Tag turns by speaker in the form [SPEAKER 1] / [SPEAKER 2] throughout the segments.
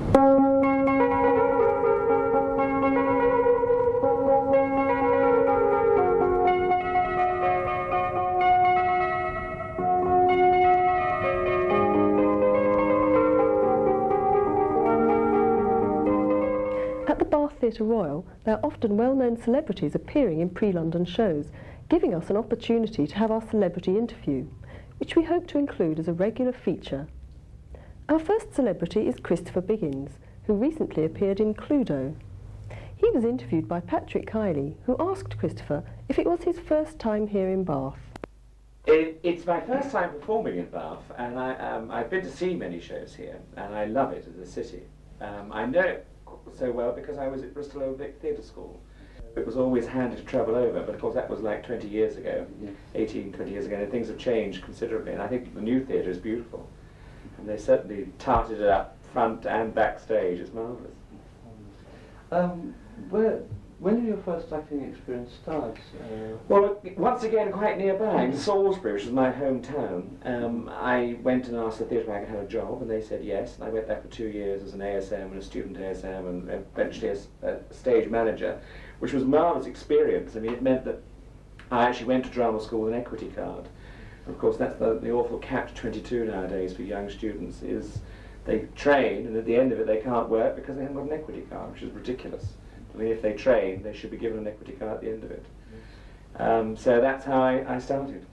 [SPEAKER 1] At the Bath Theatre Royal, there are often well-known celebrities appearing in pre-London shows, giving us an opportunity to have our celebrity interview, which we hope to include as a regular feature. Our first celebrity is Christopher Biggins, who recently appeared in Cluedo. He was interviewed by Pat Kiely, who asked Christopher if it was his first time here in Bath.
[SPEAKER 2] It's my first time performing in Bath, and I've been to see many shows here, and I love it as a city. I know it so well because I was at Bristol Old Vic Theatre School. It was always handy to travel over, but of course that was like 20 years ago, 18, 20 years ago, and things have changed considerably, and I think the new theatre is beautiful. And they certainly tarted it up front and backstage. It's marvellous.
[SPEAKER 3] When did your first acting experience start?
[SPEAKER 2] Well, once again, quite nearby, in Salisbury, which is my hometown. I went and asked the theatre if I could have a job, and they said yes. And I went there for 2 years as an ASM and a student ASM, and eventually as a stage manager, which was a marvellous experience. I mean, it meant that I actually went to drama school with an equity card. And of course, that's the awful catch-22 nowadays for young students, is they train, and at the end of it, they can't work because they haven't got an equity card, which is ridiculous. I mean, if they train, they should be given an equity card at the end of it. So that's how I started.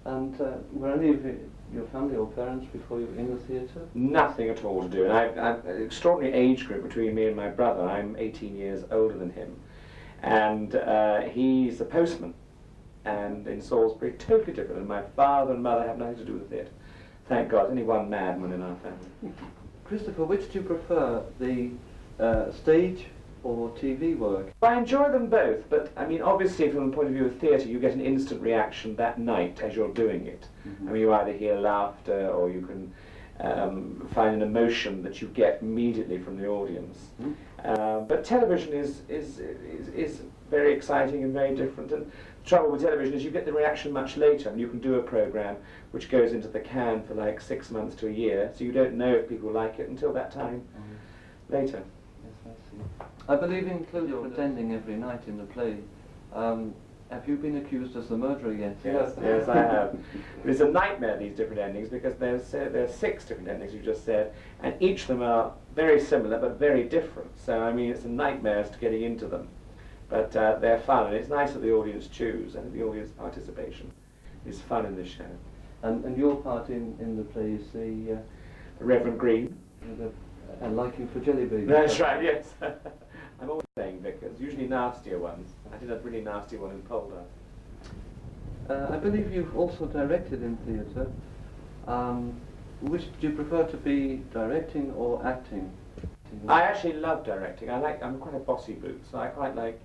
[SPEAKER 3] And were any of your family or parents before you were in the theatre?
[SPEAKER 2] Nothing at all to do. And I've an extraordinary age group between me and my brother. I'm 18 years older than him. And he's a postman. And in Salisbury, totally different. And my father and mother have nothing to do with the theatre. Thank God, only one madman in our family.
[SPEAKER 3] Christopher, which do you prefer, the stage or TV work?
[SPEAKER 2] I enjoy them both, but I mean, obviously from the point of view of theatre, you get an instant reaction that night as you're doing it. I mean, you either hear laughter or you can find an emotion that you get immediately from the audience. But television is very exciting and very different. And the trouble with television is you get the reaction much later, and you can do a programme which goes into the can for like 6 months to a year, so you don't know if people like it until that time later.
[SPEAKER 3] I believe you include your ending every night in the play. Have you been accused as the murderer yet?
[SPEAKER 2] Yes, yes, I have. It's a nightmare, these different endings, because there's 6 different endings, you just said, and each of them are very similar but very different. So, I mean, it's a nightmare as to getting into them. But they're fun, and it's nice that the audience choose, and the audience participation is fun in this show.
[SPEAKER 3] And your part in the play is the
[SPEAKER 2] Reverend Green.
[SPEAKER 3] A liking for jelly babies.
[SPEAKER 2] That's right, yes. I'm always saying vicars, usually nastier ones. I did a really nasty one in Polder.
[SPEAKER 3] I believe you've also directed in theatre. Which do you prefer to be, directing or acting?
[SPEAKER 2] I actually love directing. I'm quite a bossy boot, so I quite like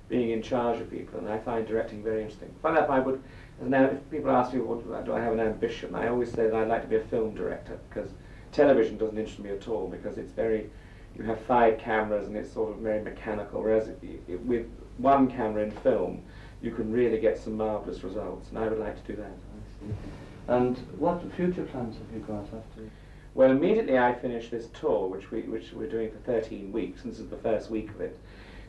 [SPEAKER 2] being in charge of people, and I find directing very interesting. Funny enough, I would, now if people ask me, do I have an ambition, I always say that I'd like to be a film director, because television doesn't interest me at all, because it's very, you have 5 cameras and it's sort of very mechanical, whereas with one camera in film, you can really get some marvellous results, and I would like to do that.
[SPEAKER 3] I see. And what future plans have you got after?
[SPEAKER 2] Well, immediately I finish this tour, which we're doing for 13 weeks, and this is the first week of it.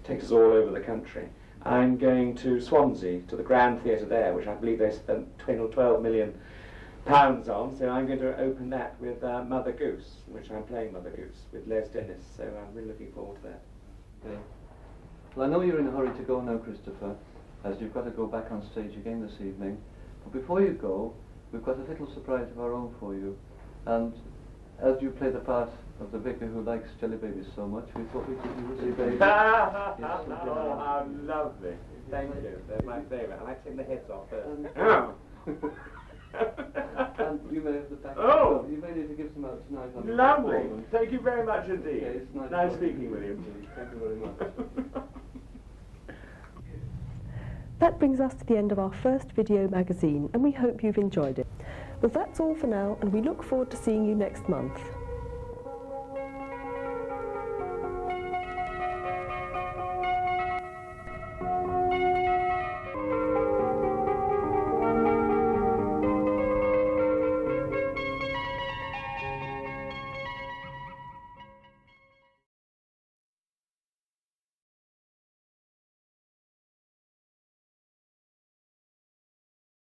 [SPEAKER 2] It takes us all over the country. I'm going to Swansea, to the Grand Theatre there, which I believe they spent 10 or 12 million pounds on, so I'm going to open that with Mother Goose, which I'm playing Mother Goose with Les Dennis, so I'm really looking forward to that.
[SPEAKER 3] Okay. Well, I know you're in a hurry to go now, Christopher, as you've got to go back on stage again this evening, but before you go, we've got a little surprise of our own for you, and as you play the part of the vicar who likes jelly babies so much, we thought we'd give you a jelly baby.
[SPEAKER 2] Oh, how lovely. Thank you. They're my favourite. I like taking the heads off first.
[SPEAKER 3] And you may have the back.
[SPEAKER 2] Oh!
[SPEAKER 3] You may need to give some out tonight.
[SPEAKER 2] Lovely. Thank you very much indeed.
[SPEAKER 3] Okay, it's
[SPEAKER 2] nice speaking with you.
[SPEAKER 3] Thank you very much.
[SPEAKER 1] That brings us to the end of our first video magazine, and we hope you've enjoyed it. Well, that's all for now, and we look forward to seeing you next month.